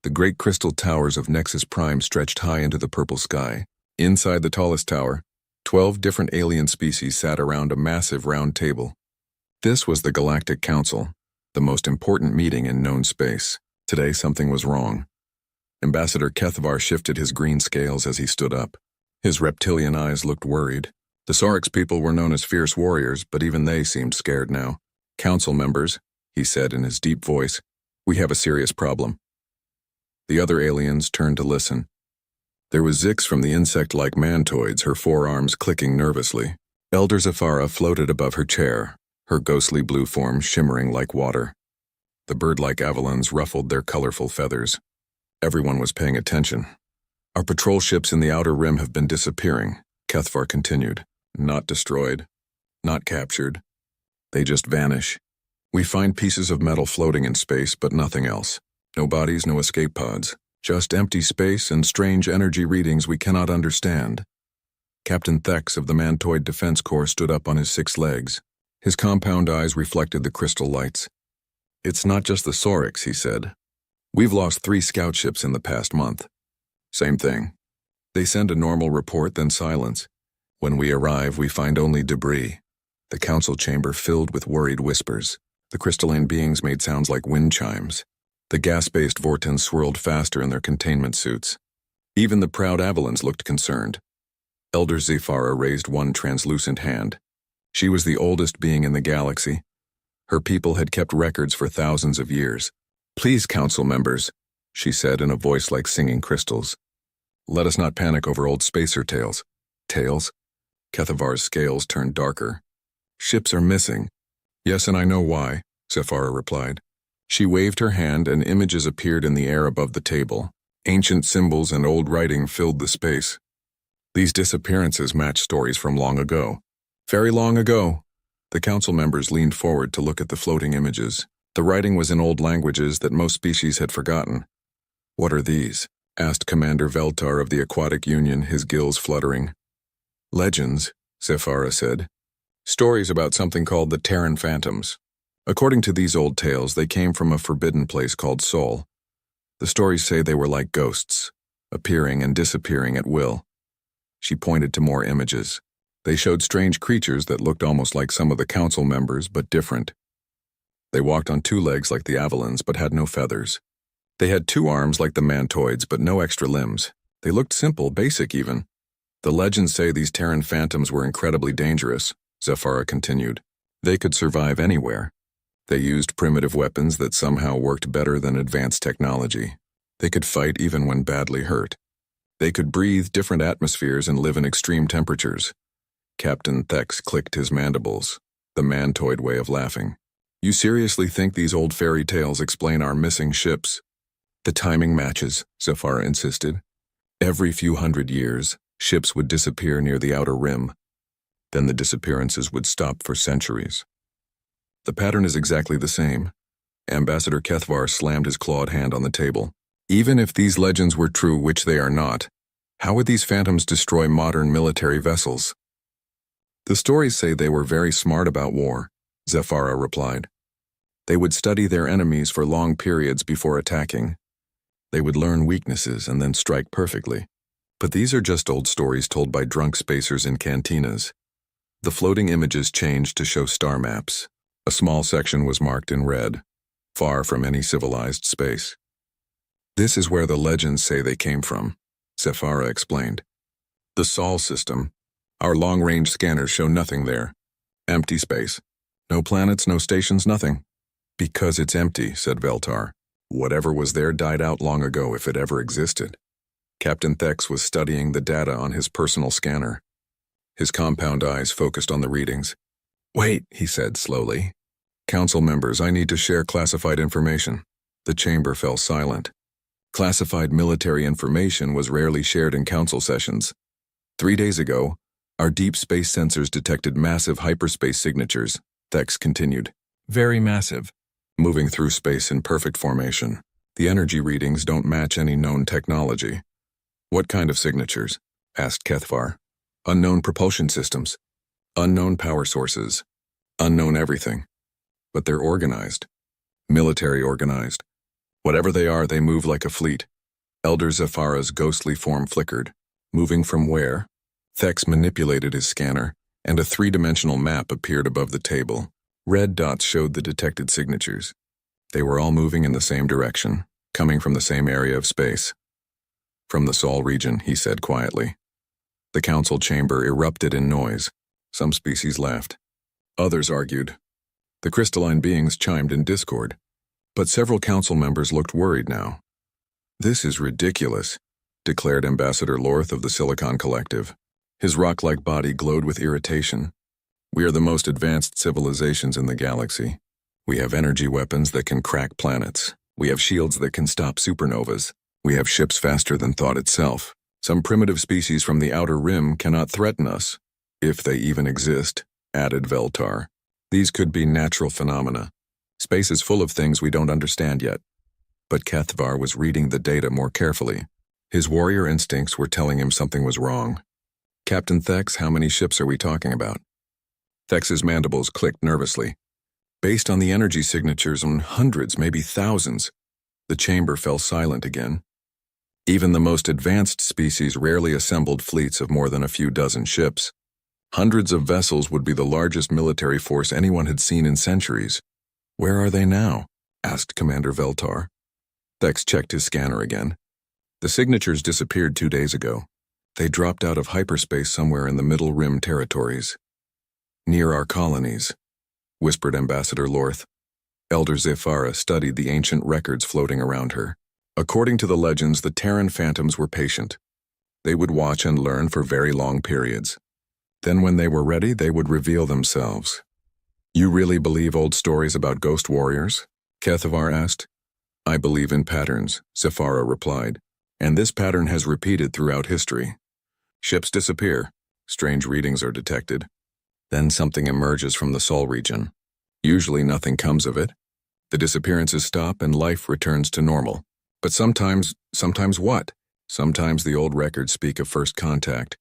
The great crystal towers of Nexus Prime stretched high into the purple sky. Inside the tallest tower, 12 different alien species sat around a massive round table. This was the Galactic Council, the most important meeting in known space. Today something was wrong. Ambassador Kethvar shifted his green scales as he stood up. His reptilian eyes looked worried. The Saurix people were known as fierce warriors, but even they seemed scared now. "Council members," he said in his deep voice, "we have a serious problem." The other aliens turned to listen. There was Zix from the insect-like mantoids, her forearms clicking nervously. Elder Zafara floated above her chair, her ghostly blue form shimmering like water. The bird-like avalons ruffled their colorful feathers. Everyone was paying attention. "Our patrol ships in the outer rim have been disappearing," Kethvar continued. "Not destroyed, not captured. They just vanish. We find pieces of metal floating in space, but nothing else. No bodies, no escape pods. Just empty space and strange energy readings we cannot understand." Captain Thex of the Mantoid Defense Corps stood up on his 6 legs. His compound eyes reflected the crystal lights. "It's not just the Saurix," he said. "We've lost 3 scout ships in the past month. Same thing. They send a normal report, then silence. When we arrive, we find only debris." The council chamber filled with worried whispers. The crystalline beings made sounds like wind chimes. The gas-based Vortons swirled faster in their containment suits. Even the proud Avalons looked concerned. Elder Zafara raised one translucent hand. She was the oldest being in the galaxy. Her people had kept records for thousands of years. "Please, council members," she said in a voice like singing crystals. "Let us not panic over old spacer tales." "Tales?" Kethavar's scales turned darker. "Ships are missing." "Yes, and I know why," Zafara replied. She waved her hand and images appeared in the air above the table. Ancient symbols and old writing filled the space. These disappearances matched stories from long ago. Very long ago. The council members leaned forward to look at the floating images. The writing was in old languages that most species had forgotten. "What are these?" asked Commander Veltar of the Aquatic Union, his gills fluttering. "Legends," Zafara said. "Stories about something called the Terran Phantoms. According to these old tales, they came from a forbidden place called Sol. The stories say they were like ghosts, appearing and disappearing at will." She pointed to more images. They showed strange creatures that looked almost like some of the council members, but different. They walked on 2 legs like the Avalons, but had no feathers. They had 2 arms like the Mantoids, but no extra limbs. They looked simple, basic even. "The legends say these Terran Phantoms were incredibly dangerous," Zafara continued. "They could survive anywhere. They used primitive weapons that somehow worked better than advanced technology. They could fight even when badly hurt. They could breathe different atmospheres and live in extreme temperatures." Captain Thex clicked his mandibles, the Mantoid way of laughing. "You seriously think these old fairy tales explain our missing ships?" "The timing matches," Zafara insisted. "Every few hundred years, ships would disappear near the outer rim. Then the disappearances would stop for centuries. The pattern is exactly the same." Ambassador Kethvar slammed his clawed hand on the table. "Even if these legends were true, which they are not, how would these phantoms destroy modern military vessels?" "The stories say they were very smart about war," Zafara replied. "They would study their enemies for long periods before attacking. They would learn weaknesses and then strike perfectly. But these are just old stories told by drunk spacers in cantinas." The floating images changed to show star maps. A small section was marked in red, far from any civilized space. "This is where the legends say they came from," Zafara explained. "The Sol system. Our long-range scanners show nothing there. Empty space. No planets, no stations, nothing." "Because it's empty," said Veltar. "Whatever was there died out long ago, if it ever existed." Captain Thex was studying the data on his personal scanner. His compound eyes focused on the readings. "Wait," he said slowly. "Council members, I need to share classified information." The chamber fell silent. Classified military information was rarely shared in council sessions. 3 days ago, our deep space sensors detected massive hyperspace signatures, Thex continued. "Very massive. Moving through space in perfect formation. The energy readings don't match any known technology." "What kind of signatures?" asked Kethvar. "Unknown propulsion systems. Unknown power sources. Unknown everything. But they're organized. Military organized." Whatever they are, they move like a fleet. Elder Zafara's ghostly form flickered. Moving from where? Thex manipulated his scanner, and a three-dimensional map appeared above the table. Red dots showed the detected signatures. They were all moving in the same direction, coming from the same area of space. From the Sol region, he said quietly. The council chamber erupted in noise. Some species laughed. Others argued. The crystalline beings chimed in discord. But several council members looked worried now. "This is ridiculous," declared Ambassador Lorth of the Silicon Collective. His rock-like body glowed with irritation. "We are the most advanced civilizations in the galaxy. We have energy weapons that can crack planets. We have shields that can stop supernovas. We have ships faster than thought itself. Some primitive species from the outer rim cannot threaten us, if they even exist," added Veltar. "These could be natural phenomena. Space is full of things we don't understand yet." But Kethvar was reading the data more carefully. His warrior instincts were telling him something was wrong. "Captain Thex, how many ships are we talking about?" Thex's mandibles clicked nervously. "Based on the energy signatures, on hundreds, maybe thousands." The chamber fell silent again. Even the most advanced species rarely assembled fleets of more than a few dozen ships. Hundreds of vessels would be the largest military force anyone had seen in centuries. "Where are they now?" asked Commander Veltar. Thex checked his scanner again. "The signatures disappeared 2 days ago. They dropped out of hyperspace somewhere in the Middle Rim territories. Near our colonies," whispered Ambassador Lorth. Elder Zafara studied the ancient records floating around her. According to the legends, the Terran phantoms were patient. They would watch and learn for very long periods. Then when they were ready, they would reveal themselves. "You really believe old stories about ghost warriors?" Kethvar asked. "I believe in patterns," Zafara replied, "and this pattern has repeated throughout history. Ships disappear, strange readings are detected. Then something emerges from the Sol region. Usually nothing comes of it. The disappearances stop and life returns to normal. But sometimes what? Sometimes the old records speak of first contact.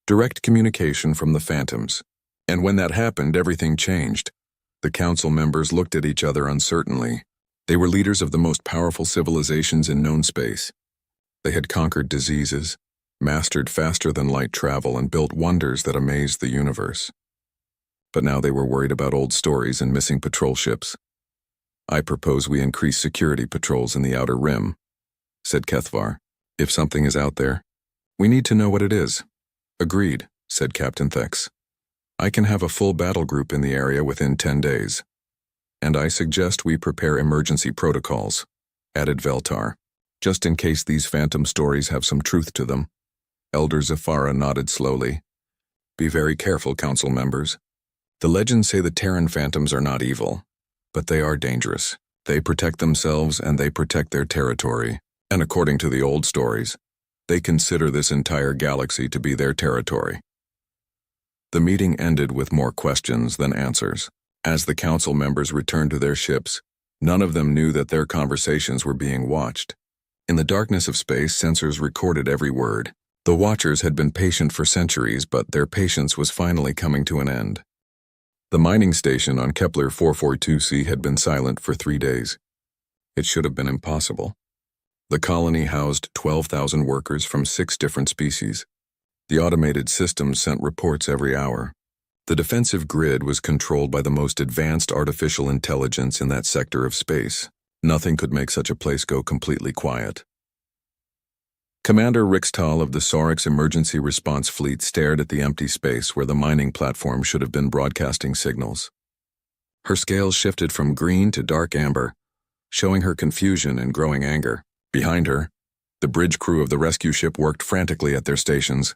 Direct communication from the phantoms. And when that happened, everything changed." The council members looked at each other uncertainly. They were leaders of the most powerful civilizations in known space. They had conquered diseases, mastered faster-than-light travel, and built wonders that amazed the universe. But now they were worried about old stories and missing patrol ships. "I propose we increase security patrols in the Outer Rim," said Kethvar. "If something is out there, we need to know what it is." "Agreed," said Captain Thex. "I can have a full battle group in the area within 10 days. And I suggest we prepare emergency protocols," added Veltar, "just in case these phantom stories have some truth to them." Elder Zafara nodded slowly. "Be very careful, council members. The legends say the Terran phantoms are not evil, but they are dangerous. They protect themselves and they protect their territory. And according to the old stories, they consider this entire galaxy to be their territory." The meeting ended with more questions than answers. As the council members returned to their ships, none of them knew that their conversations were being watched. In the darkness of space, sensors recorded every word. The Watchers had been patient for centuries, but their patience was finally coming to an end. The mining station on Kepler 442c had been silent for 3 days. It should have been impossible. The colony housed 12,000 workers from 6 different species. The automated systems sent reports every hour. The defensive grid was controlled by the most advanced artificial intelligence in that sector of space. Nothing could make such a place go completely quiet. Commander Rixtal of the Saurix Emergency Response Fleet stared at the empty space where the mining platform should have been broadcasting signals. Her scales shifted from green to dark amber, showing her confusion and growing anger. Behind her, the bridge crew of the rescue ship worked frantically at their stations.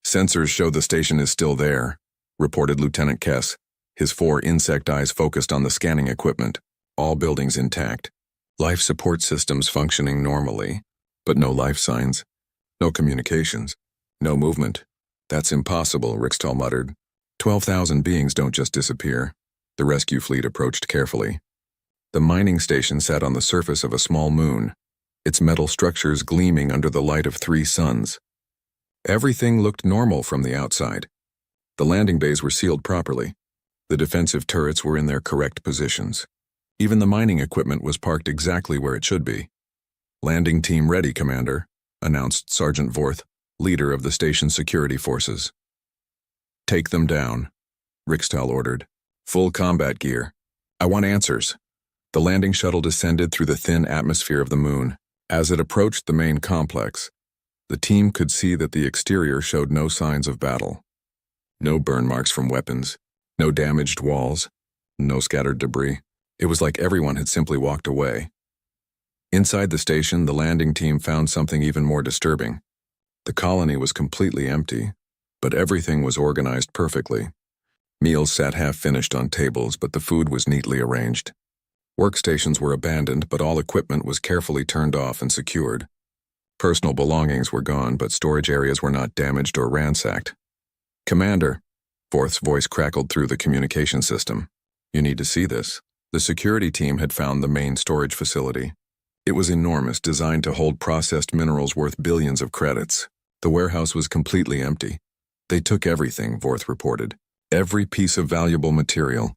"Sensors show the station is still there," reported Lieutenant Kess, his 4 insect eyes focused on the scanning equipment. "All buildings intact. Life support systems functioning normally. But no life signs, no communications, no movement." "That's impossible," Rixtal muttered. 12,000 beings don't just disappear." The rescue fleet approached carefully. The mining station sat on the surface of a small moon, its metal structures gleaming under the light of 3 suns. Everything looked normal from the outside. The landing bays were sealed properly. The defensive turrets were in their correct positions. Even the mining equipment was parked exactly where it should be. "Landing team ready, Commander," announced Sergeant Vorth, leader of the station's security forces. "Take them down," Rixtal ordered. "Full combat gear. I want answers." The landing shuttle descended through the thin atmosphere of the moon. As it approached the main complex, the team could see that the exterior showed no signs of battle. No burn marks from weapons, no damaged walls, no scattered debris. It was like everyone had simply walked away. Inside the station, the landing team found something even more disturbing. The colony was completely empty, but everything was organized perfectly. Meals sat half-finished on tables, but the food was neatly arranged. Workstations were abandoned, but all equipment was carefully turned off and secured. Personal belongings were gone, but storage areas were not damaged or ransacked. "Commander," Vorth's voice crackled through the communication system. "You need to see this." The security team had found the main storage facility. It was enormous, designed to hold processed minerals worth billions of credits. The warehouse was completely empty. "They took everything," Vorth reported. "Every piece of valuable material,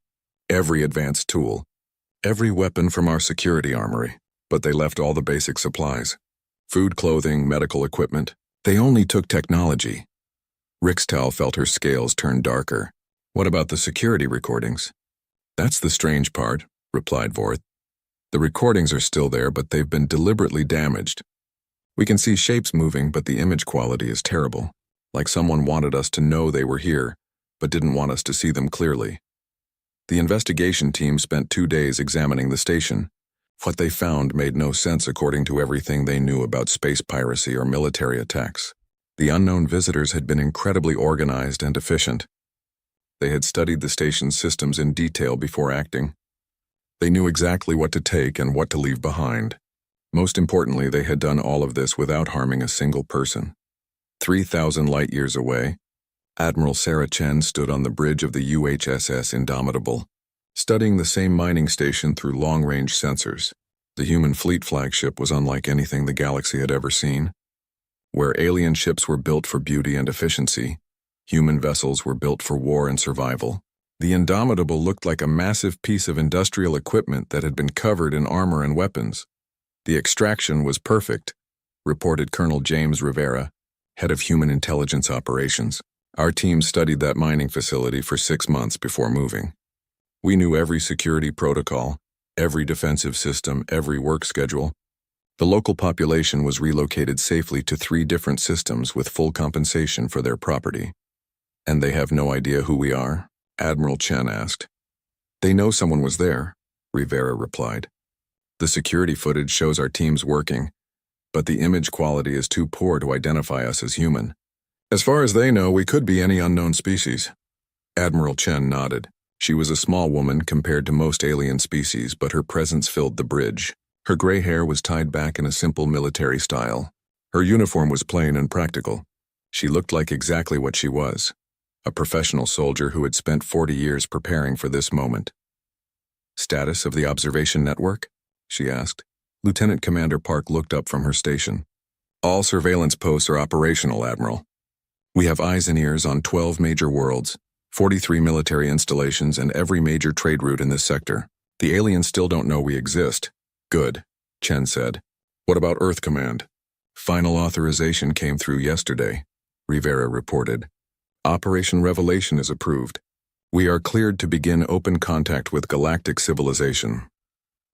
every advanced tool, every weapon from our security armory. But they left all the basic supplies. Food, clothing, medical equipment. They only took technology." Rixtal felt her scales turn darker. "What about the security recordings?" "That's the strange part," replied Vorth. "The recordings are still there, but they've been deliberately damaged. We can see shapes moving, but the image quality is terrible. Like someone wanted us to know they were here, but didn't want us to see them clearly." The investigation team spent 2 days examining the station. What they found made no sense according to everything they knew about space piracy or military attacks. The unknown visitors had been incredibly organized and efficient. They had studied the station's systems in detail before acting. They knew exactly what to take and what to leave behind. Most importantly, they had done all of this without harming a single person. 3,000 light-years away, Admiral Sarah Chen stood on the bridge of the UHSS Indomitable, studying the same mining station through long-range sensors. The human fleet flagship was unlike anything the galaxy had ever seen. Where alien ships were built for beauty and efficiency, human vessels were built for war and survival. The Indomitable looked like a massive piece of industrial equipment that had been covered in armor and weapons. "The extraction was perfect," reported Colonel James Rivera, head of Human Intelligence Operations. "Our team studied that mining facility for 6 months before moving. We knew every security protocol, every defensive system, every work schedule. The local population was relocated safely to 3 different systems with full compensation for their property." "And they have no idea who we are?" Admiral Chen asked. "They know someone was there," Rivera replied. "The security footage shows our teams working, but the image quality is too poor to identify us as human. As far as they know, we could be any unknown species." Admiral Chen nodded. She was a small woman compared to most alien species, but her presence filled the bridge. Her gray hair was tied back in a simple military style. Her uniform was plain and practical. She looked like exactly what she was, a professional soldier who had spent 40 years preparing for this moment. "Status of the observation network?" she asked. Lieutenant Commander Park looked up from her station. "All surveillance posts are operational, Admiral. We have eyes and ears on 12 major worlds, 43 military installations, and every major trade route in this sector. The aliens still don't know we exist." "Good," Chen said. "What about Earth Command?" "Final authorization came through yesterday," Rivera reported. "Operation Revelation is approved. We are cleared to begin open contact with galactic civilization."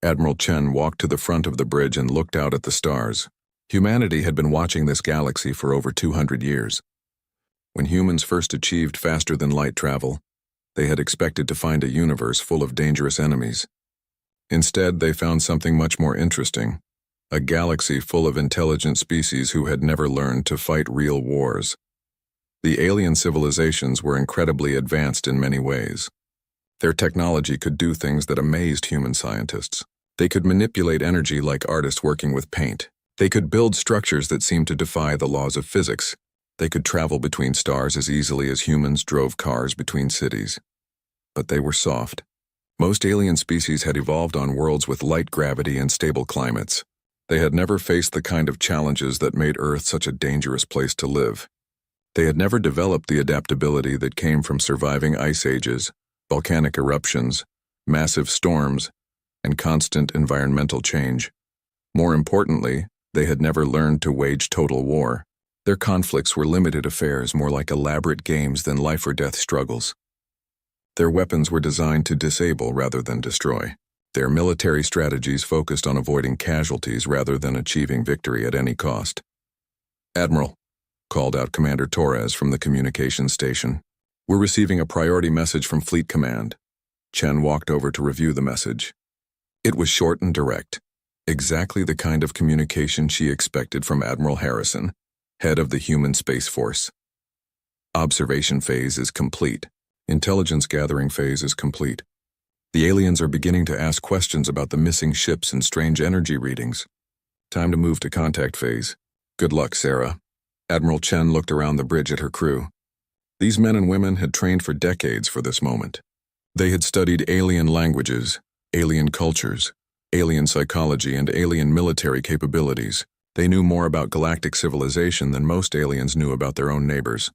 Admiral Chen walked to the front of the bridge and looked out at the stars. Humanity had been watching this galaxy for over 200 years. When humans first achieved faster-than-light travel, they had expected to find a universe full of dangerous enemies. Instead, they found something much more interesting, a galaxy full of intelligent species who had never learned to fight real wars. The alien civilizations were incredibly advanced in many ways. Their technology could do things that amazed human scientists. They could manipulate energy like artists working with paint. They could build structures that seemed to defy the laws of physics. They could travel between stars as easily as humans drove cars between cities. But they were soft. Most alien species had evolved on worlds with light gravity and stable climates. They had never faced the kind of challenges that made Earth such a dangerous place to live. They had never developed the adaptability that came from surviving ice ages, volcanic eruptions, massive storms, and constant environmental change. More importantly, they had never learned to wage total war. Their conflicts were limited affairs, more like elaborate games than life-or-death struggles. Their weapons were designed to disable rather than destroy. Their military strategies focused on avoiding casualties rather than achieving victory at any cost. "Admiral," called out Commander Torres from the communications station. "We're receiving a priority message from Fleet Command." Chen walked over to review the message. It was short and direct, exactly the kind of communication she expected from Admiral Harrison, head of the Human Space Force. "Observation phase is complete. Intelligence gathering phase is complete. The aliens are beginning to ask questions about the missing ships and strange energy readings. Time to move to contact phase. Good luck, Sarah." Admiral Chen looked around the bridge at her crew. These men and women had trained for decades for this moment. They had studied alien languages, alien cultures, alien psychology, and alien military capabilities. They knew more about galactic civilization than most aliens knew about their own neighbors.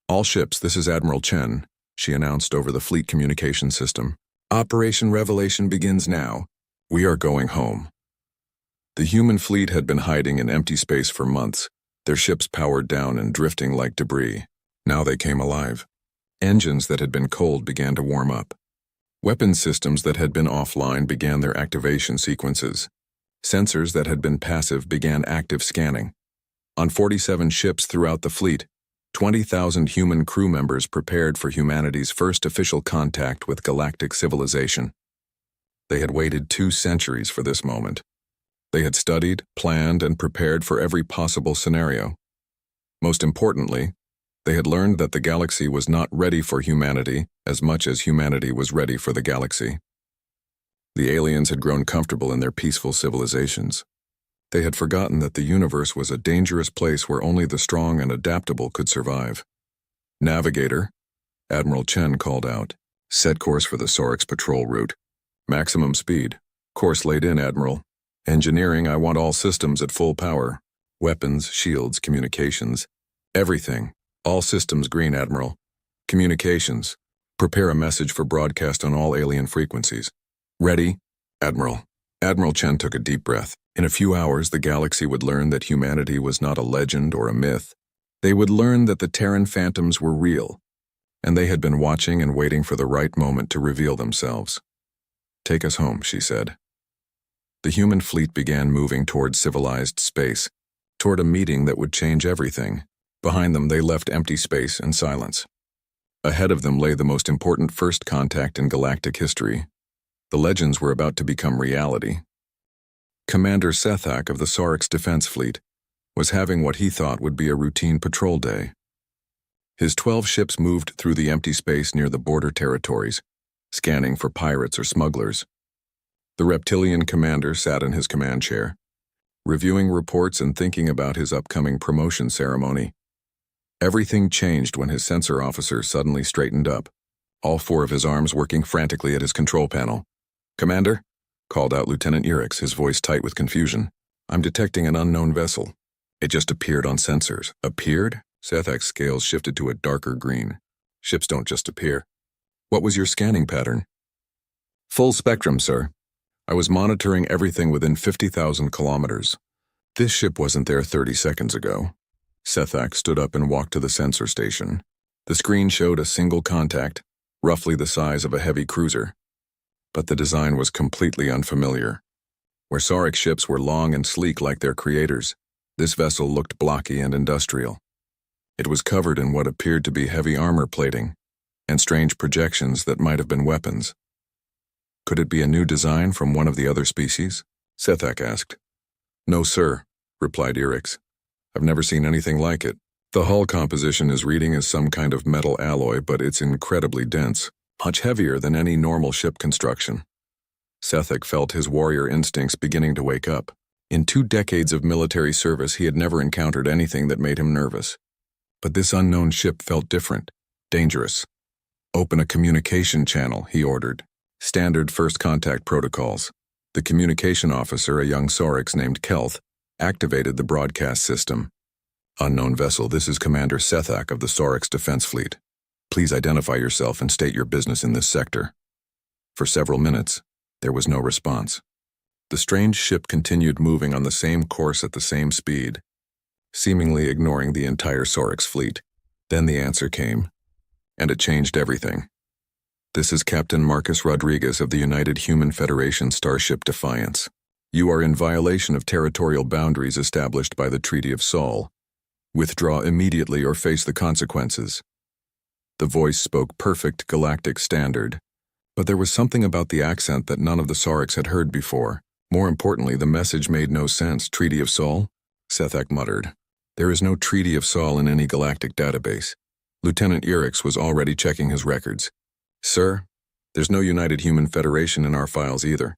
"All ships, this is Admiral Chen," she announced over the fleet communication system. "Operation Revelation begins now. We are going home." The human fleet had been hiding in empty space for months, their ships powered down and drifting like debris. Now they came alive. Engines that had been cold began to warm up. Weapon systems that had been offline began their activation sequences. Sensors that had been passive began active scanning. On 47 ships throughout the fleet, 20,000 human crew members prepared for humanity's first official contact with galactic civilization. They had waited 2 centuries for this moment. They had studied, planned, and prepared for every possible scenario. Most importantly, they had learned that the galaxy was not ready for humanity as much as humanity was ready for the galaxy. The aliens had grown comfortable in their peaceful civilizations. They had forgotten that the universe was a dangerous place where only the strong and adaptable could survive. "Navigator," Admiral Chen called out. "Set course for the Sorix patrol route. Maximum speed. Course laid in, Admiral. Engineering, I want all systems at full power. Weapons, shields, communications. Everything. All systems green, Admiral. Communications. Prepare a message for broadcast on all alien frequencies. Ready, Admiral." Admiral Chen took a deep breath. In a few hours, the galaxy would learn that humanity was not a legend or a myth. They would learn that the Terran phantoms were real, and they had been watching and waiting for the right moment to reveal themselves. "Take us home," she said. The human fleet began moving toward civilized space, toward a meeting that would change everything. Behind them, they left empty space and silence. Ahead of them lay the most important first contact in galactic history. The legends were about to become reality. Commander Sethak of the Sorix Defense Fleet was having what he thought would be a routine patrol day. His 12 ships moved through the empty space near the border territories, scanning for pirates or smugglers. The reptilian commander sat in his command chair, reviewing reports and thinking about his upcoming promotion ceremony. Everything changed when his sensor officer suddenly straightened up, all 4 of his arms working frantically at his control panel. "Commander," called out Lieutenant Urix, his voice tight with confusion. "I'm detecting an unknown vessel. It just appeared on sensors." "Appeared?" Sethak's scales shifted to a darker green. "Ships don't just appear. What was your scanning pattern?" "Full spectrum, sir. I was monitoring everything within 50,000 kilometers. This ship wasn't there 30 seconds ago." Sethak stood up and walked to the sensor station. The screen showed a single contact, roughly the size of a heavy cruiser. But the design was completely unfamiliar. Where Sorix ships were long and sleek like their creators, this vessel looked blocky and industrial. It was covered in what appeared to be heavy armor plating, and strange projections that might have been weapons. "Could it be a new design from one of the other species?" Sethak asked. "No, sir," replied Urix. "I've never seen anything like it. The hull composition is reading as some kind of metal alloy, but it's incredibly dense, much heavier than any normal ship construction." Sethak felt his warrior instincts beginning to wake up. In 2 decades of military service, he had never encountered anything that made him nervous. But this unknown ship felt different, dangerous. "Open a communication channel," he ordered. Standard first contact protocols. The communication officer, a young Sorix named Kelth, activated the broadcast system. "Unknown vessel, this is Commander Sethak of the Sorix Defense Fleet. Please identify yourself and state your business in this sector." For several minutes, There was no response. The strange ship continued moving on the same course at the same speed, seemingly ignoring the entire Sorex fleet. Then the answer came, and it changed everything. "This is Captain Marcus Rodriguez of the United Human Federation Starship Defiance. You are in violation of territorial boundaries established by the Treaty of Sol. Withdraw immediately or face the consequences." The voice spoke perfect galactic standard, but there was something about the accent that none of the Sorex had heard before. More importantly, the message made no sense. "Treaty of Sol?" Sethak muttered. "There is no Treaty of Sol in any galactic database." Lieutenant Erix was already checking his records. "Sir, there's no United Human Federation in our files either.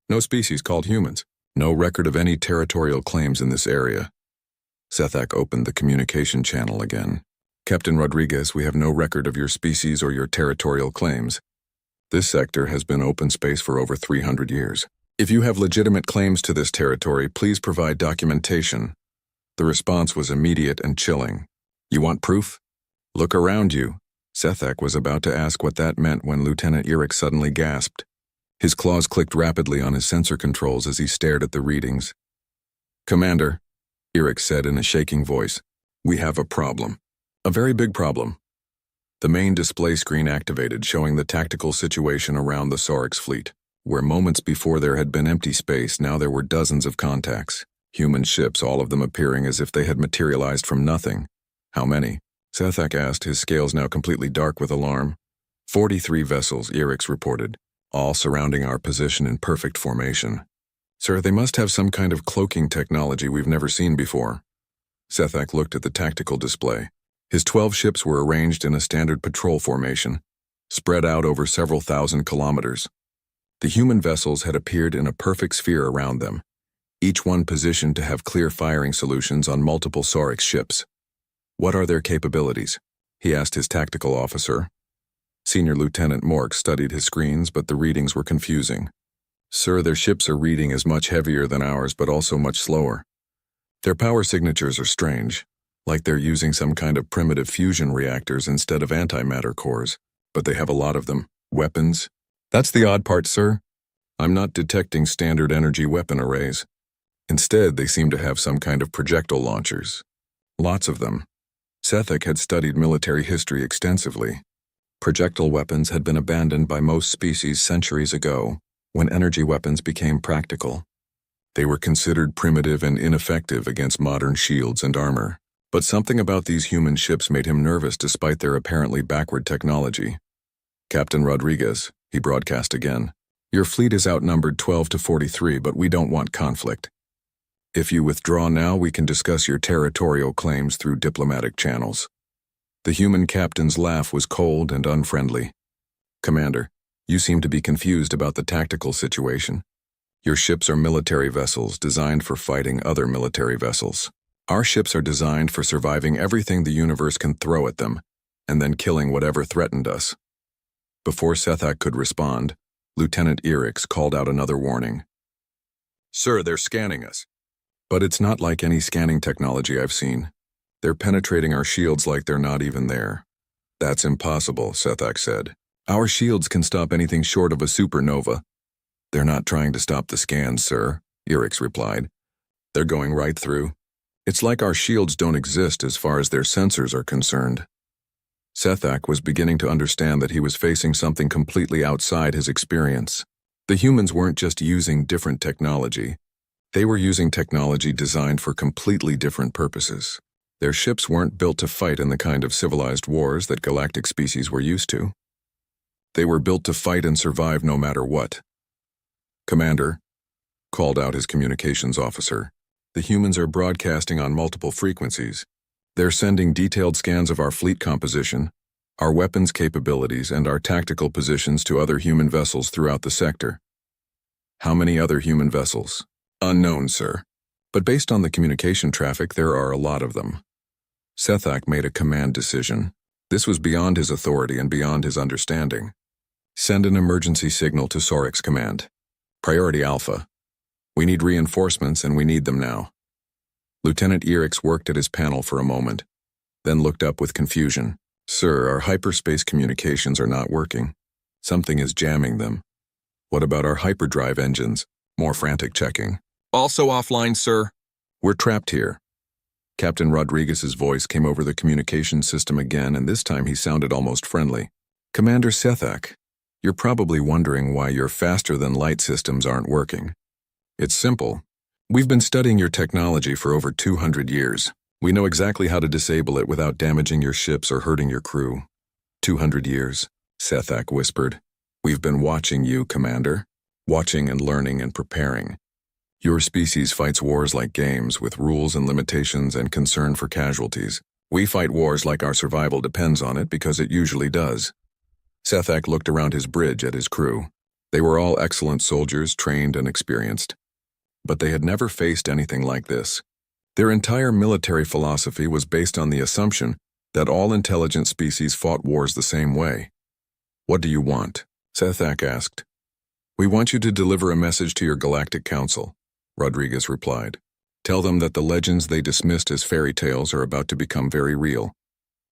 No species called humans. No record of any territorial claims in this area." Sethak opened the communication channel again. "Captain Rodriguez, we have no record of your species or your territorial claims. This sector has been open space for over 300 years. If you have legitimate claims to this territory, please provide documentation." The response was immediate and chilling. "You want proof? Look around you." Sethak was about to ask what that meant when Lieutenant Erix suddenly gasped. His claws clicked rapidly on his sensor controls as he stared at the readings. "Commander," Erix said in a shaking voice, "we have a problem. A very big problem." The main display screen activated, showing the tactical situation around the Sorex fleet. Where moments before there had been empty space, now there were dozens of contacts. Human ships, all of them appearing as if they had materialized from nothing. "How many?" Sethak asked, his scales now completely dark with alarm. 43 vessels, Erix reported, all surrounding our position in perfect formation. "Sir, they must have some kind of cloaking technology we've never seen before." Sethak looked at the tactical display. His 12 ships were arranged in a standard patrol formation, spread out over several thousand kilometers. The human vessels had appeared in a perfect sphere around them, each one positioned to have clear firing solutions on multiple Sorex ships. "What are their capabilities?" he asked his tactical officer. Senior Lieutenant Mork studied his screens, but the readings were confusing. "Sir, their ships are reading as much heavier than ours, but also much slower. Their power signatures are strange, like they're using some kind of primitive fusion reactors instead of antimatter cores, but they have a lot of them. Weapons? That's the odd part, sir. I'm not detecting standard energy weapon arrays. Instead, they seem to have some kind of projectile launchers. Lots of them." Sethak had studied military history extensively. Projectile weapons had been abandoned by most species centuries ago, when energy weapons became practical. They were considered primitive and ineffective against modern shields and armor. But something about these human ships made him nervous despite their apparently backward technology. "Captain Rodriguez," he broadcast again, "your fleet is outnumbered 12 to 43, but we don't want conflict. If you withdraw now, we can discuss your territorial claims through diplomatic channels." The human captain's laugh was cold and unfriendly. "Commander, you seem to be confused about the tactical situation. Your ships are military vessels designed for fighting other military vessels. Our ships are designed for surviving everything the universe can throw at them, and then killing whatever threatened us." Before Sethak could respond, Lieutenant Erix called out another warning. "Sir, they're scanning us." "But it's not like any scanning technology I've seen. They're penetrating our shields like they're not even there." "That's impossible," Sethak said. "Our shields can stop anything short of a supernova." "They're not trying to stop the scans, sir," Erix replied. "They're going right through. It's like our shields don't exist as far as their sensors are concerned." Sethak was beginning to understand that he was facing something completely outside his experience. The humans weren't just using different technology. They were using technology designed for completely different purposes. Their ships weren't built to fight in the kind of civilized wars that galactic species were used to. They were built to fight and survive no matter what. "Commander," called out his communications officer, "the humans are broadcasting on multiple frequencies. They're sending detailed scans of our fleet composition, our weapons capabilities, and our tactical positions to other human vessels throughout the sector." "How many other human vessels?" "Unknown, sir. But based on the communication traffic, there are a lot of them." Sethak made a command decision. This was beyond his authority and beyond his understanding. "Send an emergency signal to Sorex Command. Priority Alpha. We need reinforcements, and we need them now." Lieutenant Erix worked at his panel for a moment, then looked up with confusion. "Sir, our hyperspace communications are not working. Something is jamming them." What about our hyperdrive engines? More frantic checking. Also offline, sir. We're trapped here. Captain Rodriguez's voice came over the communication system again, and this time he sounded almost friendly. Commander Sethak, you're probably wondering why your faster-than-light systems aren't working. It's simple. We've been studying your technology for over 200 years. We know exactly how to disable it without damaging your ships or hurting your crew. 200 years, Sethak whispered. We've been watching you, Commander. Watching and learning and preparing. Your species fights wars like games, with rules and limitations and concern for casualties. We fight wars like our survival depends on it, because it usually does. Sethak looked around his bridge at his crew. They were all excellent soldiers, trained and experienced. But they had never faced anything like this. Their entire military philosophy was based on the assumption that all intelligent species fought wars the same way. What do you want? Sethak asked. We want you to deliver a message to your Galactic Council, Rodriguez replied. Tell them that the legends they dismissed as fairy tales are about to become very real.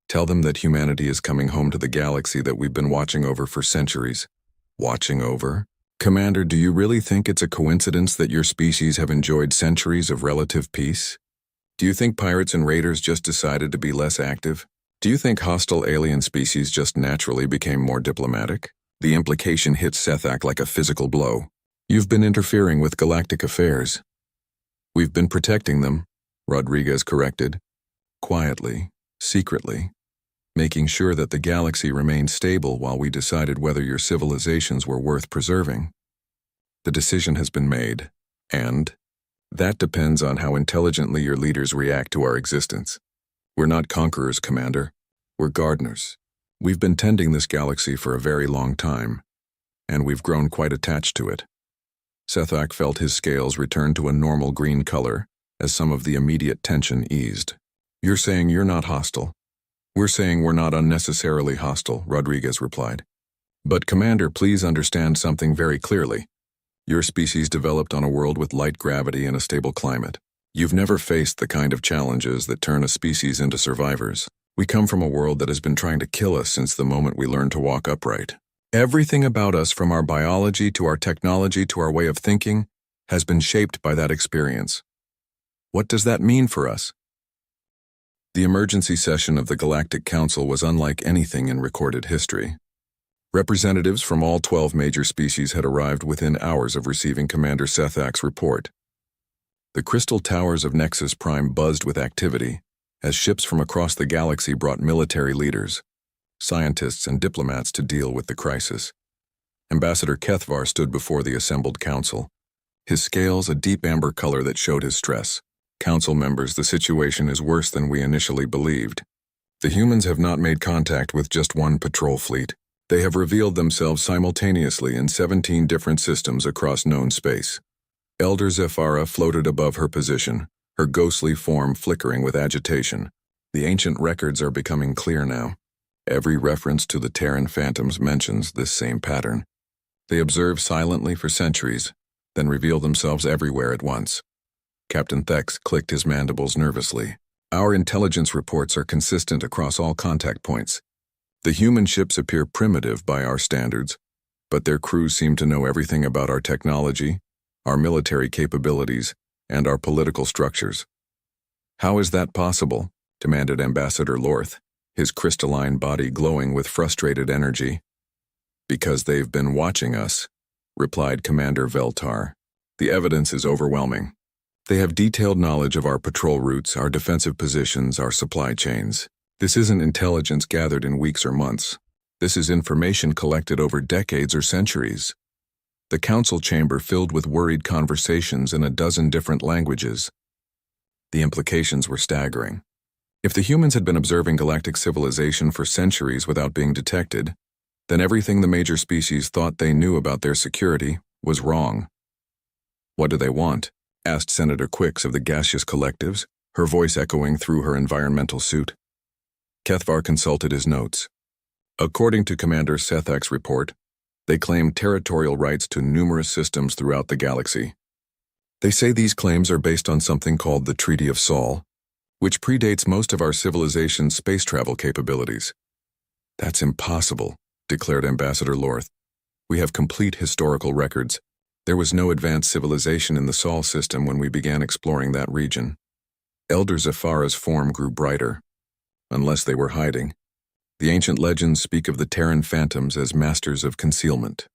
Tell them that humanity is coming home to the galaxy that we've been watching over for centuries. Watching over? Commander, do you really think it's a coincidence that your species have enjoyed centuries of relative peace? Do you think pirates and raiders just decided to be less active? Do you think hostile alien species just naturally became more diplomatic? The implication hit Sethak like a physical blow. You've been interfering with galactic affairs. We've been protecting them, Rodriguez corrected. Quietly, secretly, making sure that the galaxy remained stable while we decided whether your civilizations were worth preserving. The decision has been made, and that depends on how intelligently your leaders react to our existence. We're not conquerors, Commander. We're gardeners. We've been tending this galaxy for a very long time, and we've grown quite attached to it. Sethak felt his scales return to a normal green color as some of the immediate tension eased. You're saying you're not hostile. We're saying we're not unnecessarily hostile, Rodriguez replied. But Commander, please understand something very clearly. Your species developed on a world with light gravity and a stable climate. You've never faced the kind of challenges that turn a species into survivors. We come from a world that has been trying to kill us since the moment we learned to walk upright. Everything about us, from our biology to our technology to our way of thinking, has been shaped by that experience. What does that mean for us? The emergency session of the Galactic Council was unlike anything in recorded history. Representatives from all 12 major species had arrived within hours of receiving Commander Sethak's report. The crystal towers of Nexus Prime buzzed with activity as ships from across the galaxy brought military leaders, scientists, and diplomats to deal with the crisis. Ambassador Kethvar stood before the assembled council, his scales a deep amber color that showed his stress. Council members, the situation is worse than we initially believed. The humans have not made contact with just one patrol fleet. They have revealed themselves simultaneously in 17 different systems across known space. Elder Zephyra floated above her position, her ghostly form flickering with agitation. The ancient records are becoming clear now. Every reference to the Terran phantoms mentions this same pattern. They observe silently for centuries, then reveal themselves everywhere at once. Captain Thex clicked his mandibles nervously. Our intelligence reports are consistent across all contact points. The human ships appear primitive by our standards, but their crews seem to know everything about our technology, our military capabilities, and our political structures. How is that possible? Demanded Ambassador Lorth, his crystalline body glowing with frustrated energy. Because they've been watching us, replied Commander Veltar. The evidence is overwhelming. They have detailed knowledge of our patrol routes, our defensive positions, our supply chains. This isn't intelligence gathered in weeks or months. This is information collected over decades or centuries. The council chamber filled with worried conversations in a dozen different languages. The implications were staggering. If the humans had been observing galactic civilization for centuries without being detected, then everything the major species thought they knew about their security was wrong. What do they want? Asked Senator Quicks of the gaseous collectives, her voice echoing through her environmental suit. Kethvar consulted his notes. According to Commander Sethak's report, they claim territorial rights to numerous systems throughout the galaxy. They say these claims are based on something called the Treaty of Sol, which predates most of our civilization's space travel capabilities. That's impossible, declared Ambassador Lorth. We have complete historical records. There was no advanced civilization in the Sol system when we began exploring that region. Elder Zafara's form grew brighter. Unless they were hiding. The ancient legends speak of the Terran phantoms as masters of concealment.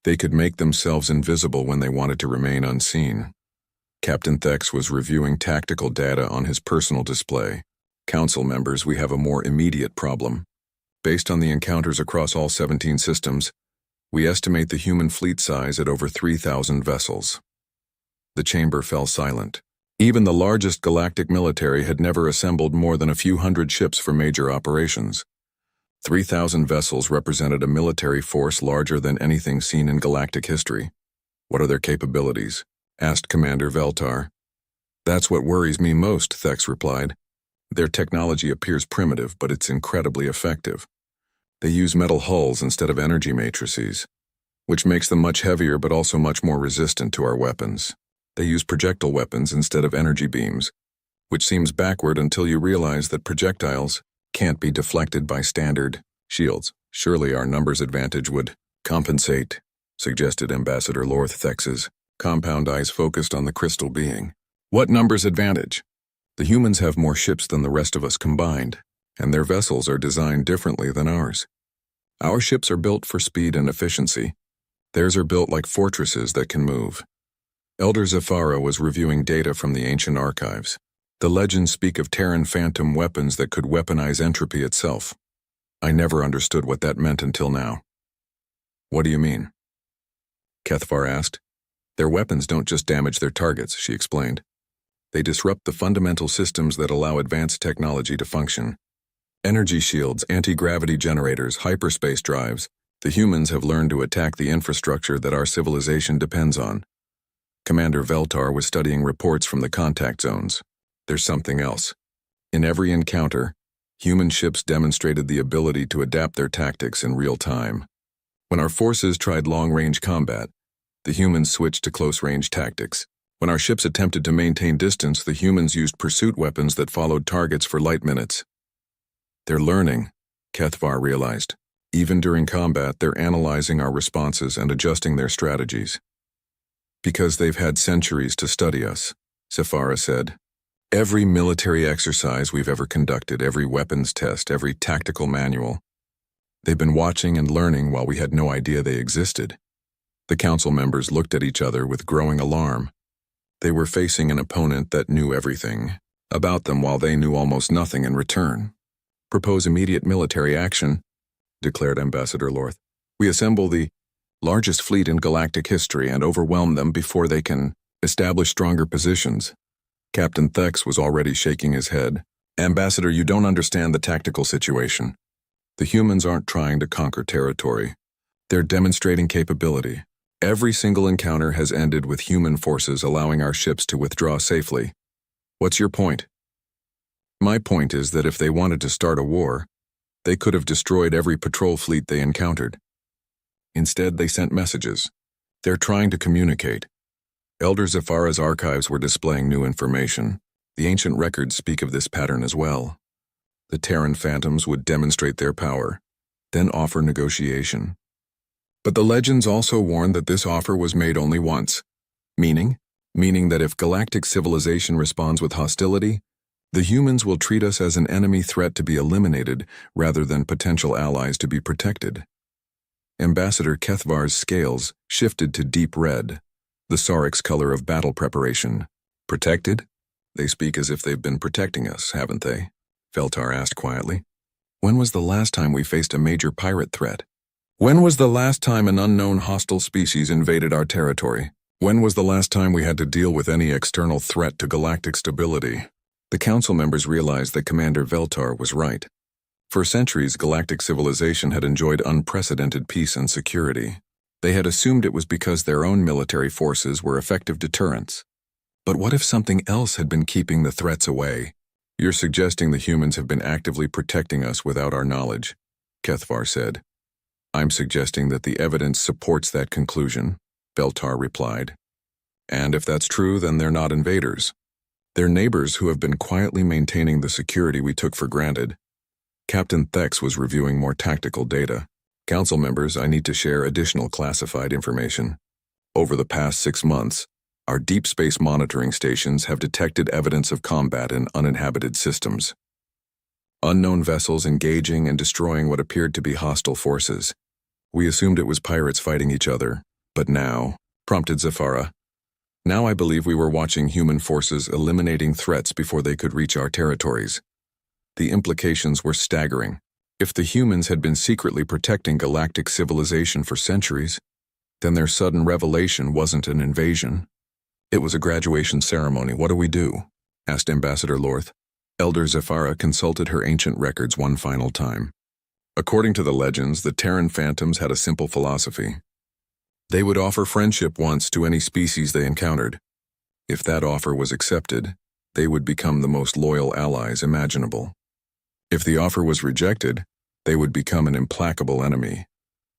They could make themselves invisible when they wanted to remain unseen. Captain Thex was reviewing tactical data on his personal display. Council members, we have a more immediate problem. Based on the encounters across all 17 systems, we estimate the human fleet size at over 3,000 vessels. The chamber fell silent. Even the largest galactic military had never assembled more than a few hundred ships for major operations. 3,000 vessels represented a military force larger than anything seen in galactic history. What are their capabilities? Asked Commander Veltar. That's what worries me most, Thex replied. Their technology appears primitive, but it's incredibly effective. They use metal hulls instead of energy matrices, which makes them much heavier but also much more resistant to our weapons. They use projectile weapons instead of energy beams, which seems backward until you realize that projectiles can't be deflected by standard shields. Surely our numbers advantage would compensate, suggested Ambassador Lorth Thex's compound eyes focused on the crystal being. What numbers advantage? The humans have more ships than the rest of us combined, and their vessels are designed differently than ours. Our ships are built for speed and efficiency. Theirs are built like fortresses that can move. Elder Zafara was reviewing data from the ancient archives. The legends speak of Terran phantom weapons that could weaponize entropy itself. I never understood what that meant until now. What do you mean? Kethvar asked. Their weapons don't just damage their targets, she explained. They disrupt the fundamental systems that allow advanced technology to function. Energy shields, anti-gravity generators, hyperspace drives. The humans have learned to attack the infrastructure that our civilization depends on. Commander Veltar was studying reports from the contact zones. There's something else. In every encounter, human ships demonstrated the ability to adapt their tactics in real time. When our forces tried long-range combat, the humans switched to close-range tactics. When our ships attempted to maintain distance, the humans used pursuit weapons that followed targets for light minutes. They're learning, Kethvar realized. Even during combat, they're analyzing our responses and adjusting their strategies. Because they've had centuries to study us, Zafara said. Every military exercise we've ever conducted, every weapons test, every tactical manual. They've been watching and learning while we had no idea they existed. The council members looked at each other with growing alarm. They were facing an opponent that knew everything about them while they knew almost nothing in return. Propose immediate military action, declared Ambassador Lorth. We assemble the largest fleet in galactic history and overwhelm them before they can establish stronger positions. Captain Thex was already shaking his head. Ambassador, you don't understand the tactical situation. The humans aren't trying to conquer territory. They're demonstrating capability. Every single encounter has ended with human forces allowing our ships to withdraw safely. What's your point? My point is that if they wanted to start a war, they could have destroyed every patrol fleet they encountered. Instead, they sent messages. They're trying to communicate. Elder Zafara's archives were displaying new information. The ancient records speak of this pattern as well. The Terran phantoms would demonstrate their power, then offer negotiation. But the legends also warned that this offer was made only once. Meaning that if galactic civilization responds with hostility, the humans will treat us as an enemy threat to be eliminated rather than potential allies to be protected. Ambassador Kethvar's scales shifted to deep red, the Sarik's color of battle preparation. Protected? They speak as if they've been protecting us, haven't they? Veltar asked quietly. When was the last time we faced a major pirate threat? When was the last time an unknown hostile species invaded our territory? When was the last time we had to deal with any external threat to galactic stability? The council members realized that Commander Veltar was right. For centuries, galactic civilization had enjoyed unprecedented peace and security. They had assumed it was because their own military forces were effective deterrents. But what if something else had been keeping the threats away? You're suggesting the humans have been actively protecting us without our knowledge, Kethvar said. I'm suggesting that the evidence supports that conclusion, Veltar replied. And if that's true, then they're not invaders. They're neighbors who have been quietly maintaining the security we took for granted. Captain Thex was reviewing more tactical data. Council members, I need to share additional classified information. Over the past 6 months, our deep space monitoring stations have detected evidence of combat in uninhabited systems. Unknown vessels engaging and destroying what appeared to be hostile forces. We assumed it was pirates fighting each other, but now, prompted Zafara. Now I believe we were watching human forces eliminating threats before they could reach our territories. The implications were staggering. If the humans had been secretly protecting galactic civilization for centuries, then their sudden revelation wasn't an invasion. It was a graduation ceremony. What do we do? Asked Ambassador Lorth. Elder Zafara consulted her ancient records one final time. According to the legends, the Terran Phantoms had a simple philosophy. They would offer friendship once to any species they encountered. If that offer was accepted, they would become the most loyal allies imaginable. If the offer was rejected, they would become an implacable enemy.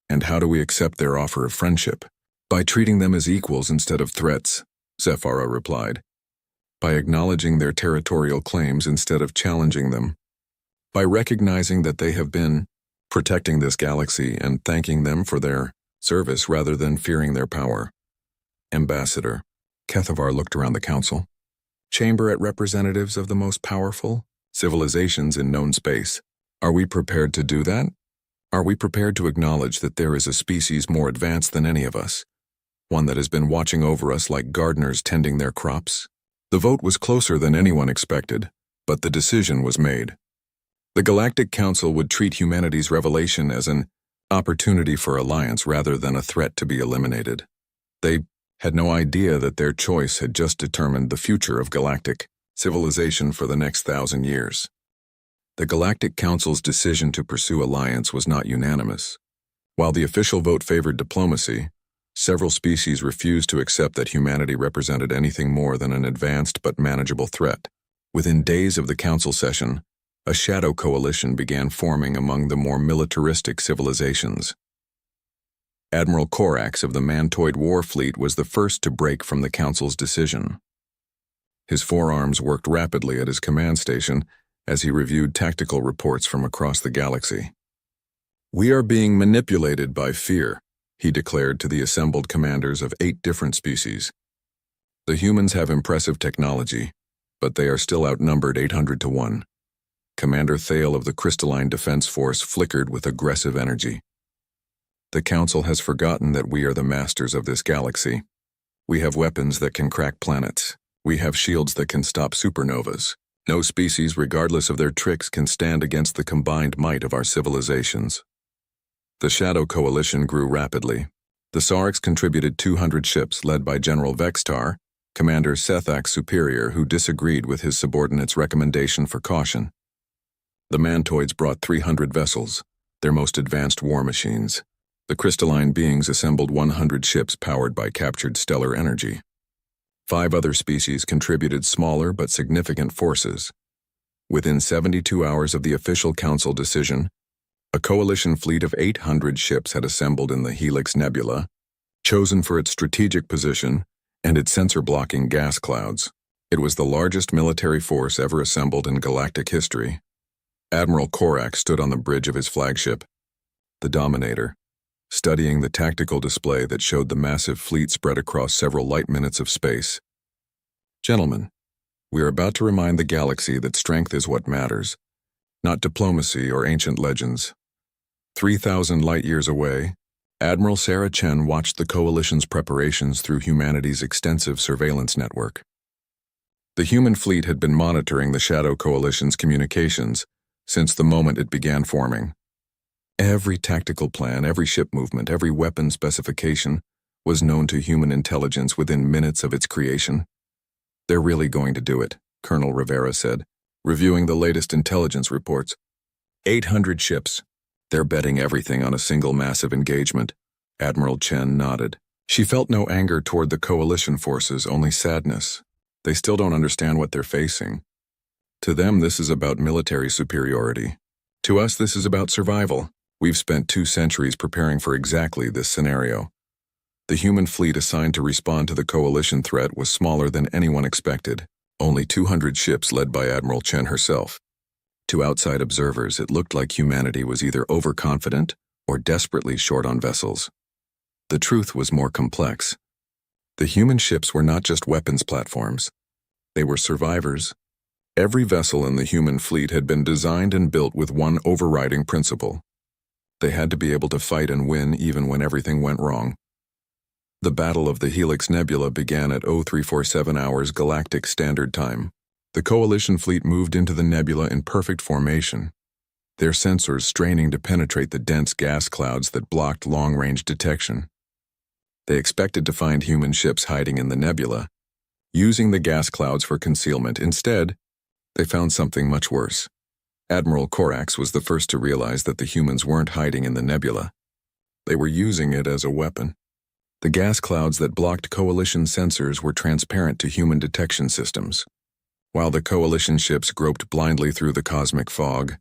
And how do we accept their offer of friendship? By treating them as equals instead of threats, Zafara replied. By acknowledging their territorial claims instead of challenging them. By recognizing that they have been protecting this galaxy and thanking them for their service rather than fearing their power. Ambassador, Kethavar looked around the council. Chamber at representatives of the most powerful civilizations in known space. Are we prepared to do that? Are we prepared to acknowledge that there is a species more advanced than any of us? One that has been watching over us like gardeners tending their crops? The vote was closer than anyone expected, but the decision was made. The Galactic Council would treat humanity's revelation as an opportunity for alliance rather than a threat to be eliminated. They had no idea that their choice had just determined the future of galactic civilization for the next 1,000 years. The Galactic Council's decision to pursue alliance was not unanimous. While the official vote favored diplomacy, several species refused to accept that humanity represented anything more than an advanced but manageable threat. Within days of the council session, a shadow coalition began forming among the more militaristic civilizations. Admiral Korax of the Mantoid War Fleet was the first to break from the council's decision. His forearms worked rapidly at his command station as he reviewed tactical reports from across the galaxy. "We are being manipulated by fear," he declared to the assembled commanders of 8 different species. "The humans have impressive technology, but they are still outnumbered 800 to 1. Commander Thale of the Crystalline Defense Force flickered with aggressive energy. "The Council has forgotten that we are the masters of this galaxy. We have weapons that can crack planets. We have shields that can stop supernovas. No species, regardless of their tricks, can stand against the combined might of our civilizations." The Shadow Coalition grew rapidly. The Saurics contributed 200 ships led by General Vextar, Commander Sethak's superior, who disagreed with his subordinate's recommendation for caution. The Mantoids brought 300 vessels, their most advanced war machines. The crystalline beings assembled 100 ships powered by captured stellar energy. 5 other species contributed smaller but significant forces. Within 72 hours of the official council decision, a coalition fleet of 800 ships had assembled in the Helix Nebula, chosen for its strategic position and its sensor-blocking gas clouds. It was the largest military force ever assembled in galactic history. Admiral Korak stood on the bridge of his flagship, the Dominator, studying the tactical display that showed the massive fleet spread across several light minutes of space. "Gentlemen, we are about to remind the galaxy that strength is what matters, not diplomacy or ancient legends." 3,000 light-years away, Admiral Sarah Chen watched the coalition's preparations through humanity's extensive surveillance network. The human fleet had been monitoring the Shadow Coalition's communications since the moment it began forming. Every tactical plan, every ship movement, every weapon specification was known to human intelligence within minutes of its creation. "They're really going to do it," Colonel Rivera said, reviewing the latest intelligence reports. 800 ships. They're betting everything on a single massive engagement. Admiral Chen nodded. She felt no anger toward the coalition forces, only sadness. They still don't understand what they're facing. To them, this is about military superiority. To us, this is about survival. We've spent 2 centuries preparing for exactly this scenario. The human fleet assigned to respond to the coalition threat was smaller than anyone expected, only 200 ships led by Admiral Chen herself. To outside observers, it looked like humanity was either overconfident or desperately short on vessels. The truth was more complex. The human ships were not just weapons platforms. They were survivors. Every vessel in the human fleet had been designed and built with one overriding principle. They had to be able to fight and win even when everything went wrong. The Battle of the Helix Nebula began at 0347 hours Galactic Standard Time. The Coalition fleet moved into the nebula in perfect formation, their sensors straining to penetrate the dense gas clouds that blocked long-range detection. They expected to find human ships hiding in the nebula, using the gas clouds for concealment. Instead, they found something much worse. Admiral Corax was the first to realize that the humans weren't hiding in the nebula. They were using it as a weapon. The gas clouds that blocked Coalition sensors were transparent to human detection systems. While the Coalition ships groped blindly through the cosmic fog,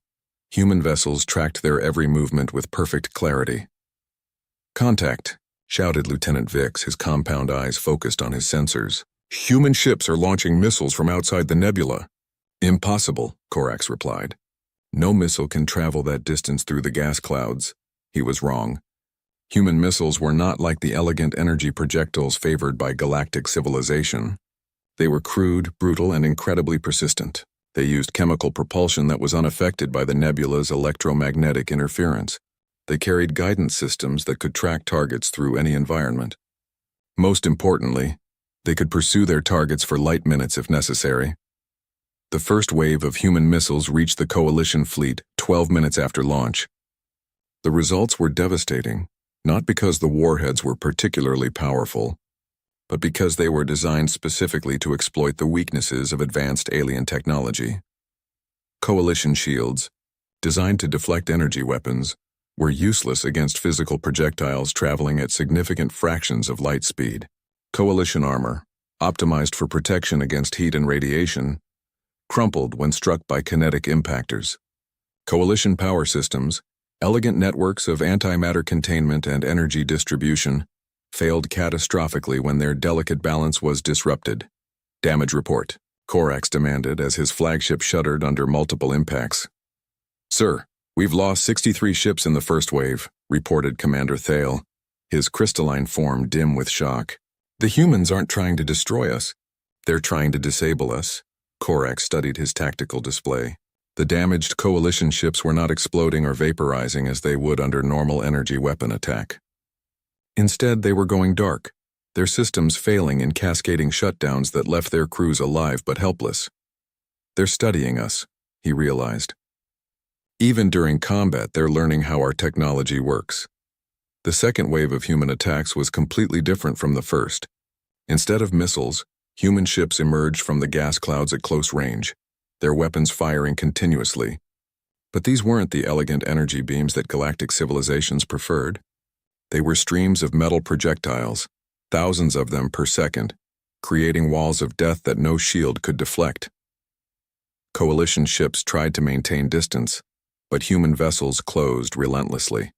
human vessels tracked their every movement with perfect clarity. "Contact," shouted Lieutenant Vix, his compound eyes focused on his sensors. "Human ships are launching missiles from outside the nebula." "Impossible," Corax replied. "No missile can travel that distance through the gas clouds." He was wrong. Human missiles were not like the elegant energy projectiles favored by galactic civilization. They were crude, brutal, and incredibly persistent. They used chemical propulsion that was unaffected by the nebula's electromagnetic interference. They carried guidance systems that could track targets through any environment. Most importantly, they could pursue their targets for light minutes if necessary. The first wave of human missiles reached the Coalition fleet 12 minutes after launch. The results were devastating, not because the warheads were particularly powerful, but because they were designed specifically to exploit the weaknesses of advanced alien technology. Coalition shields, designed to deflect energy weapons, were useless against physical projectiles traveling at significant fractions of light speed. Coalition armor, optimized for protection against heat and radiation, crumpled when struck by kinetic impactors. Coalition power systems, elegant networks of antimatter containment and energy distribution, failed catastrophically when their delicate balance was disrupted. "Damage report," Corax demanded as his flagship shuddered under multiple impacts. "Sir, we've lost 63 ships in the first wave," reported Commander Thale, his crystalline form dim with shock. "The humans aren't trying to destroy us. They're trying to disable us." Corax studied his tactical display. The damaged Coalition ships were not exploding or vaporizing as they would under normal energy weapon attack. Instead, they were going dark, their systems failing in cascading shutdowns that left their crews alive but helpless. "They're studying us," he realized. "Even during combat, they're learning how our technology works." The second wave of human attacks was completely different from the first. Instead of missiles, human ships emerged from the gas clouds at close range, their weapons firing continuously. But these weren't the elegant energy beams that galactic civilizations preferred. They were streams of metal projectiles, thousands of them per second, creating walls of death that no shield could deflect. Coalition ships tried to maintain distance, but human vessels closed relentlessly.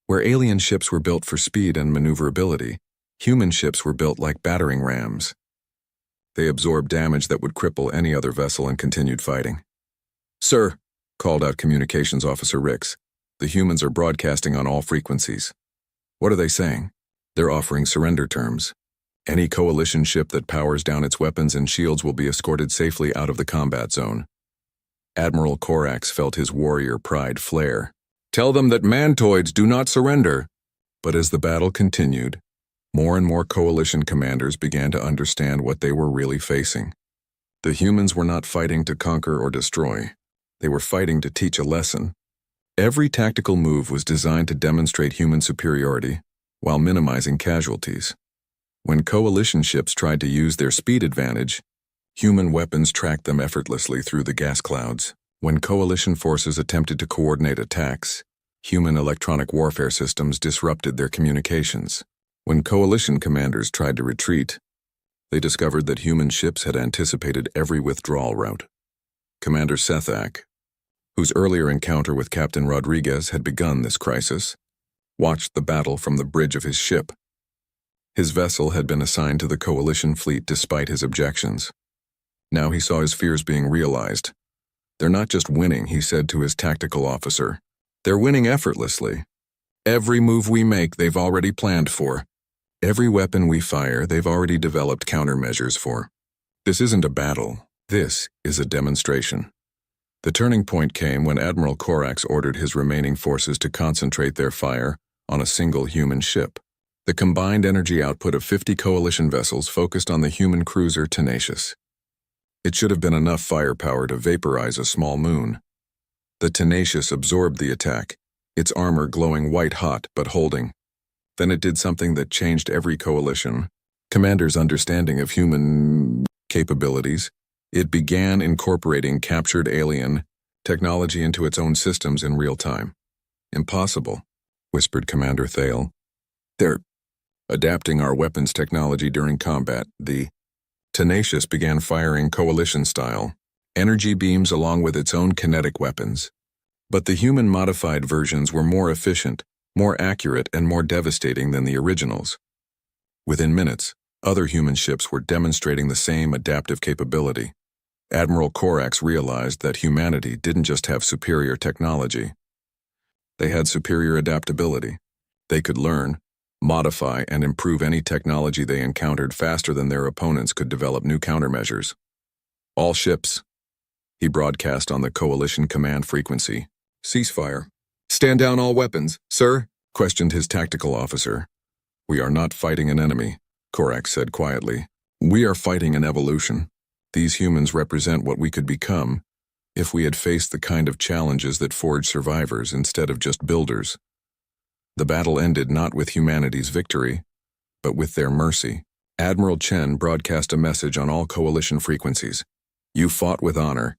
Where alien ships were built for speed and maneuverability, human ships were built like battering rams. They absorbed damage that would cripple any other vessel and continued fighting. "Sir," called out Communications Officer Rix, "the humans are broadcasting on all frequencies." "What are they saying?" "They're offering surrender terms. Any Coalition ship that powers down its weapons and shields will be escorted safely out of the combat zone." Admiral Corax felt his warrior pride flare. "Tell them that mantoids do not surrender." But as the battle continued, more and more Coalition commanders began to understand what they were really facing. The humans were not fighting to conquer or destroy. They were fighting to teach a lesson. Every tactical move was designed to demonstrate human superiority while minimizing casualties. When Coalition ships tried to use their speed advantage, human weapons tracked them effortlessly through the gas clouds. When Coalition forces attempted to coordinate attacks, human electronic warfare systems disrupted their communications. When Coalition commanders tried to retreat, they discovered that human ships had anticipated every withdrawal route. Commander Sethak, whose earlier encounter with Captain Rodriguez had begun this crisis, watched the battle from the bridge of his ship. His vessel had been assigned to the Coalition fleet despite his objections. Now he saw his fears being realized. "They're not just winning," he said to his tactical officer. "They're winning effortlessly. Every move we make, they've already planned for. Every weapon we fire, they've already developed countermeasures for. This isn't a battle. This is a demonstration. The turning point came when Admiral Korax ordered his remaining forces to concentrate their fire on a single human ship. The combined energy output of 50 coalition vessels focused on the human cruiser Tenacious. It should have been enough firepower to vaporize a small moon. The Tenacious absorbed the attack, its armor glowing white-hot but holding. Then it did something that changed every coalition commander's understanding of human capabilities. It began incorporating captured alien technology into its own systems in real time. Impossible, whispered Commander Thale. They're adapting our weapons technology during combat. The Tenacious began firing coalition-style energy beams along with its own kinetic weapons. But the human-modified versions were more efficient, more accurate, and more devastating than the originals. Within minutes, other human ships were demonstrating the same adaptive capability. Admiral Korax realized that humanity didn't just have superior technology. They had superior adaptability. They could learn, modify, and improve any technology they encountered faster than their opponents could develop new countermeasures. All ships, he broadcast on the coalition command frequency. Ceasefire. Stand down all weapons, sir, questioned his tactical officer. We are not fighting an enemy, Korax said quietly. We are fighting an evolution. These humans represent what we could become if we had faced the kind of challenges that forge survivors instead of just builders. The battle ended not with humanity's victory, but with their mercy. Admiral Chen broadcast a message on all coalition frequencies. You fought with honor,